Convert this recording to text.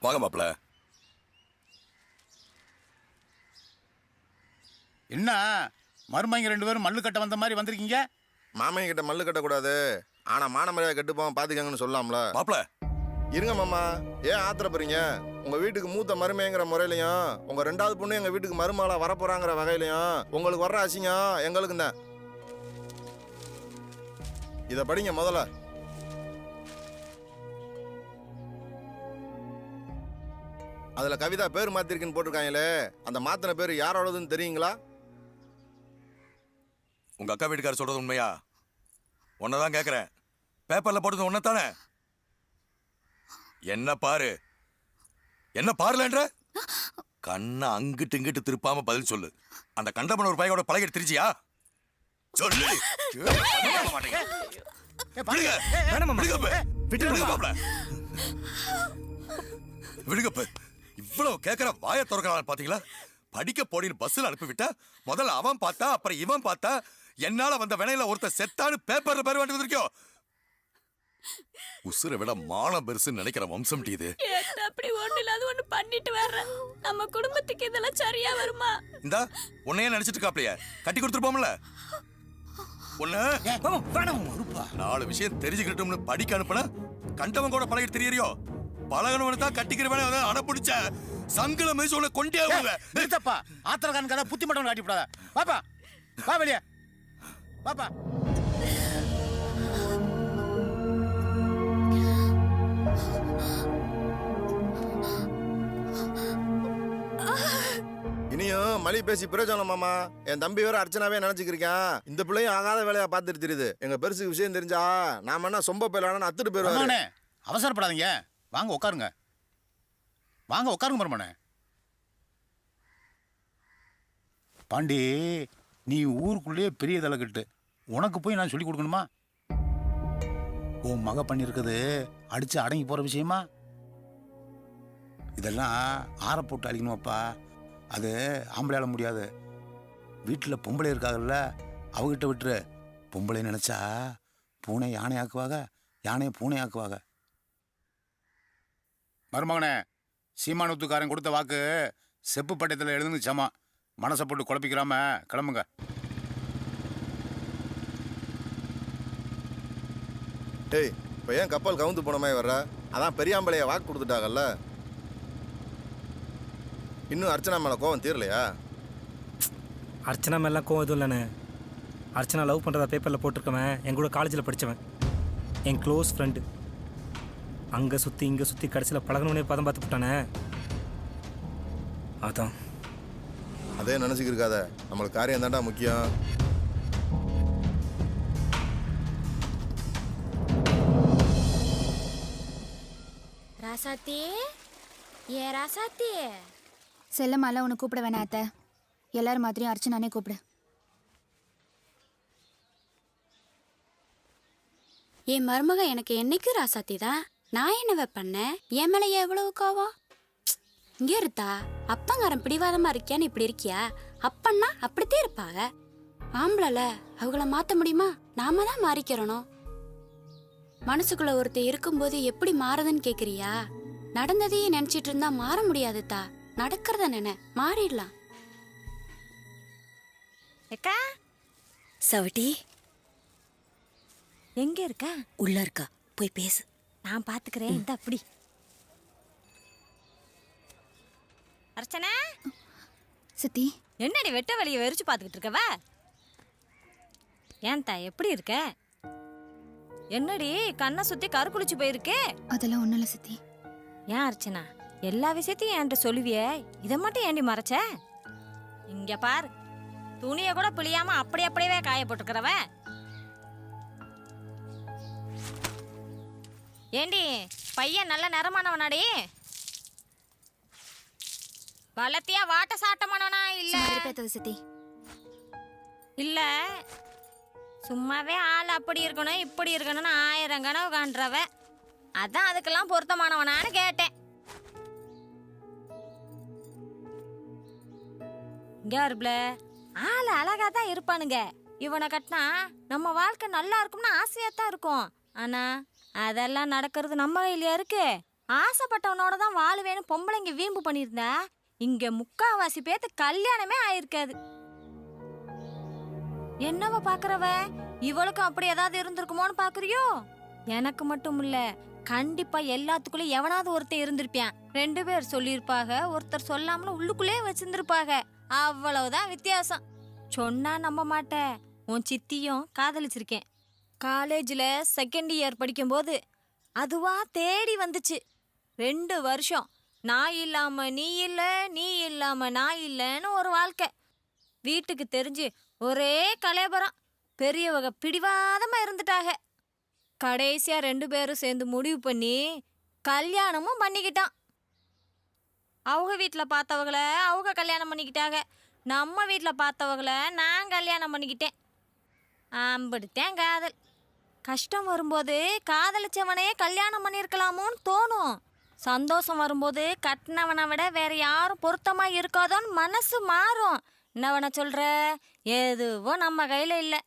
வாங்க மாப்ள. என்ன மருமங்க 2 பேரும் மல்லு கட்ட வந்த மாதிரி வந்திருக்கீங்க? மாமன் கிட்ட மல்லு கட்டக்கூடாது, ஆனா மானமரியாதை கட்டுப்போம் பாத்துக்கங்கன்னு சொல்லலாம்ல. மாப்ள இருங்க மாமா, ஏன் ஆத்திரப்படுறீங்க? உங்க வீட்டுக்கு மூத்த மருமைங்கிற முறையிலையும் உங்க 2வது பொண்ணு எங்க வீட்டுக்கு மருமகளா வரப்போறாங்கிற வகையிலையும் உங்களுக்கு வர்ற அசிங்கம் எங்களுக்கு தான். இத படிங்க முதல்ல. அதுல கவிதா பேர் மாத்திருக்குன்னு போட்டிருக்காங்களே, அந்த மாத்தின பேர் யாரோடதுன்னு தெரியுங்களா? உங்க அக்கா வீட்டுக்காரர் சொல்றது உண்மையா? உன்னதான் கேக்குறேன். பேப்பர்ல போட்டது உன்னதானே? என்ன பாரு, என்ன பாருலன்ற? கண்ணை அங்கிட்டு இங்கிட்டு திருப்பாம பதில் சொல்லு. அந்த கண்டபன ஒரு பையோட பழகிட்டு திரிச்சியா? சொல்லு. விடுங்கப்ப. இவ்வளவு கேட்கிற வாய திறக்கிறான் பாத்தீங்களா? படிக்க போடின்னு பஸ்ல அனுப்பிவிட்டா முதல்ல அவன் பார்த்தா, அப்புறம் இவன் பார்த்தா, என்னால வந்த வினையில ஒருத்த செத்தான்னு பேப்பர்ல பேர் வேண்டி வந்திருக்கோம். உசுரை விட மானம் பெருசுன்னு நினைக்கிற வம்சம் இது. அப்படி ஒண்ணு இல்லாத ஒண்ணு பண்ணிட்டு வர்றேன். நம்ம குடும்பத்துக்கு இதெல்லாம் சரியா வருமா? இந்தா உன்னையே நினைச்சிட்டு இருக்காப்லையே, கட்டி கொடுத்துருப்போம்ல. ஒண்ணு 4 விஷயம் தெரிஞ்சுக்கிட்டோம்னு படிக்க அனுப்புனா கண்டவன் கூட பழகிட்டு தெரியறியோ? பழகனவனு தான் கட்டிக்கிறவன அனுப்பிடிச்ச சங்கல மேய்ச்சி உன்னை கொண்டே நிறுத்தப்பா. ஆத்திரக்காரன் கதை புத்தி மட்டும் காட்டி விடாத. பாப்பா வா வெளியே பாப்பா. இனியும் மலி பேசி பிரயோஜனம் மாமா. என் தம்பி வேற அர்ச்சனாவே நினைச்சுக்கிருக்கேன். இந்த பிள்ளையும் ஆகாத வேலையா பார்த்துட்டு தெரியுது. எங்க பெருசுக்கு விஷயம் தெரிஞ்சா நாம என்ன சொம்ப போயிடலான்னு அத்துட்டு போயிருவாங்க. அவசரப்படாதீங்க, வாங்க உட்காருங்க. வாங்க உட்காருங்க மருமனே. பாண்டி, நீ ஊருக்குள்ளேயே பெரிய தலைக்கட்டு, உனக்கு போய் நான் சொல்லி கொடுக்கணுமா? உன் மக பண்ணிருக்குது அடிச்சு அடங்கி போற விஷயமா? இதெல்லாம் ஆற போட்டு அடிக்கணுமாப்பா. அது ஆம்பளையால முடியாது. வீட்டில் பொம்பளை இருக்காங்கல்ல, அவகிட்ட விட்டுரு. பொம்பளை நினைச்சா பூனை யானை ஆக்குவாங்க, யானையை பூனை ஆக்குவாங்க. மருமகனே, சீமானூத்துக்காரன் கொடுத்த வாக்கு செப்பு பட்டயத்தில் எழுதுங்க சமா. மனசை போட்டு குழப்பிக்கிறாம கிளம்புங்க. டேய், இப்போ ஏன் கப்பல் கவுந்து போன மாதிரி வர்ற? அதான் பெரியாம்பளைய வாக்கு கொடுத்துட்டாங்கல்ல. இன்னும் அர்ச்சனா மேலே கோவம் தீரலையா? அர்ச்சனா மேலாம் கோவம் எதுவும் இல்லைண்ணே. அர்ச்சனா லவ் பண்ணுறதா பேப்பரில் போட்டிருக்கவன் என் கூட காலேஜில் படித்தவன், என் க்ளோஸ் ஃப்ரெண்டு. அங்கே சுற்றி இங்கே சுற்றி கடைசியில் பழகணுன்னே பதம் பார்த்து போட்டானே, அதான். அதே நினச்சிக்கிருக்காத, நம்மளுக்கு காரியம் தாண்டா முக்கியம். ராசாத்தி, ஏ ராசாத்தி. செல்லம்மாலாம் உன்னை கூப்பிட வேணாம் அத்தை. எல்லாரும் மாதிரியும் அர்ச்சனானே கூப்பிடு. என் மருமக எனக்கு என்னைக்கும் ராசாத்தி தான். நான் என்னவ பண்ணேன்? என் மேல எவ்வளவு கோவம்? இங்க இருத்தா அப்பங்காரன் பிடிவாதமா இருக்கியான்னு இப்படி இருக்கியா? அப்பன்னா அப்படித்தே இருப்பாங்க. ஆம்பளல அவங்கள மாத்த முடியுமா? நாம தான் மாறிக்கிறணும். மனசுக்குள்ள ஒருத்தர் இருக்கும்போது எப்படி மாறுதுன்னு கேக்குறியா? நடந்ததையே நினைச்சிட்டு இருந்தா மாற முடியாதுதா. நடக்கிறத நினை, மாறிடலாம். ஏக்கா சவட்டி எங்க இருக்க? உள்ள இருக்கா, போய் பேசு. நான் பாத்துக்கிறேன். இந்த அப்படி அர்ச்சனா, சித்தி, என்னடி வெட்ட வலியை வெறிச்சு பாத்துக்கிட்டு இருக்கவ? ஏன்தா எப்படி இருக்க? என்னடி கண்ணை சுத்தி கரு குளிச்சு போயிருக்கே? அதெல்லாம் ஒண்ணும் இல்ல சித்தி. ஏன் அர்ச்சனா, எல்லா விஷயத்தையும் என்கிட்ட சொல்லுவியே, இதை மட்டும் ஏண்டி மறைச்ச? இங்க பாரு, துணியை கூட பிழியாம அப்படியே காய போட்டுக்கிறவ. ஏண்டி பையன் நல்ல நிறமானவனாடி? வளத்தியா வாட்ட சாட்டமானவனா? இல்ல சித்தி, இல்ல சும்மாவே ஆள் அப்படி இருக்கணும் இப்படி இருக்கணும்னு 1000 கனவு காண்றவ. அதான் அதுக்கெல்லாம் பொருத்தமானவனான்னு கேட்டேன். கேர்பிள ஆள் அழகா தான் இருப்பானுங்க. இவனை கட்டினா நம்ம வாழ்க்கை நல்லா இருக்கும்னு ஆசையா தான் இருக்கும். ஆனா அதெல்லாம் நடக்கிறது நம்ம கையிலயா இருக்கு? ஆசைப்பட்டவனோட தான் வாழுவேன்னு பொம்பளைங்க வீம்பு பண்ணியிருந்தா இங்க முக்காவாசி பேத்து கல்யாணமே ஆயிருக்காது. என்னவ பாக்குறவ, இவளுக்கும் அப்படி ஏதாவது இருந்திருக்குமோன்னு பாக்குறியோ? எனக்கு மட்டும் இல்ல, கண்டிப்பா எல்லாத்துக்குள்ள எவனாவது ஒருத்தர் இருந்திருப்பான். 2 பேர் சொல்லியிருப்பாக, ஒருத்தர் சொல்லாமல உள்ளுக்குள்ளே வச்சிருந்திருப்பாக. அவ்வளவுதான் வித்தியாசம். சொன்னா நம்ப மாட்ட, உன் சித்தியும் காதலிச்சிருக்கேன். காலேஜில் செகண்ட் இயர் படிக்கும்போது அதுவா தேடி வந்துச்சு. 2 வருஷம் நான் இல்லாம நீ இல்லை, நீ இல்லாம நான் இல்லைன்னு ஒரு வாழ்க்கை. வீட்டுக்கு தெரிஞ்சு ஒரே கலேபரம். பெரியவங்க பிடிவாதமா இருந்துட்டாக. கடைசியா 2 பேரும் சேர்ந்து முடிவு பண்ணி கல்யாணமும் பண்ணிக்கிட்டான். அவங்க வீட்டில் பார்த்தவங்கள அவங்க கல்யாணம் பண்ணிக்கிட்டாங்க. நம்ம வீட்டில் பார்த்தவங்கள நான் கல்யாணம் பண்ணிக்கிட்டேன். அப்படித்தான் காதல். கஷ்டம் வரும்போது காதலிச்சவனையே கல்யாணம் பண்ணியிருக்கலாமோன்னு தோணும். சந்தோஷம் வரும்போது கட்டினவனை விட வேற யாரும் பொருத்தமாக இருக்காதோன்னு மனசு மாறும். என்னவனை சொல்ற? எதுவும் நம்ம கையில் இல்லை.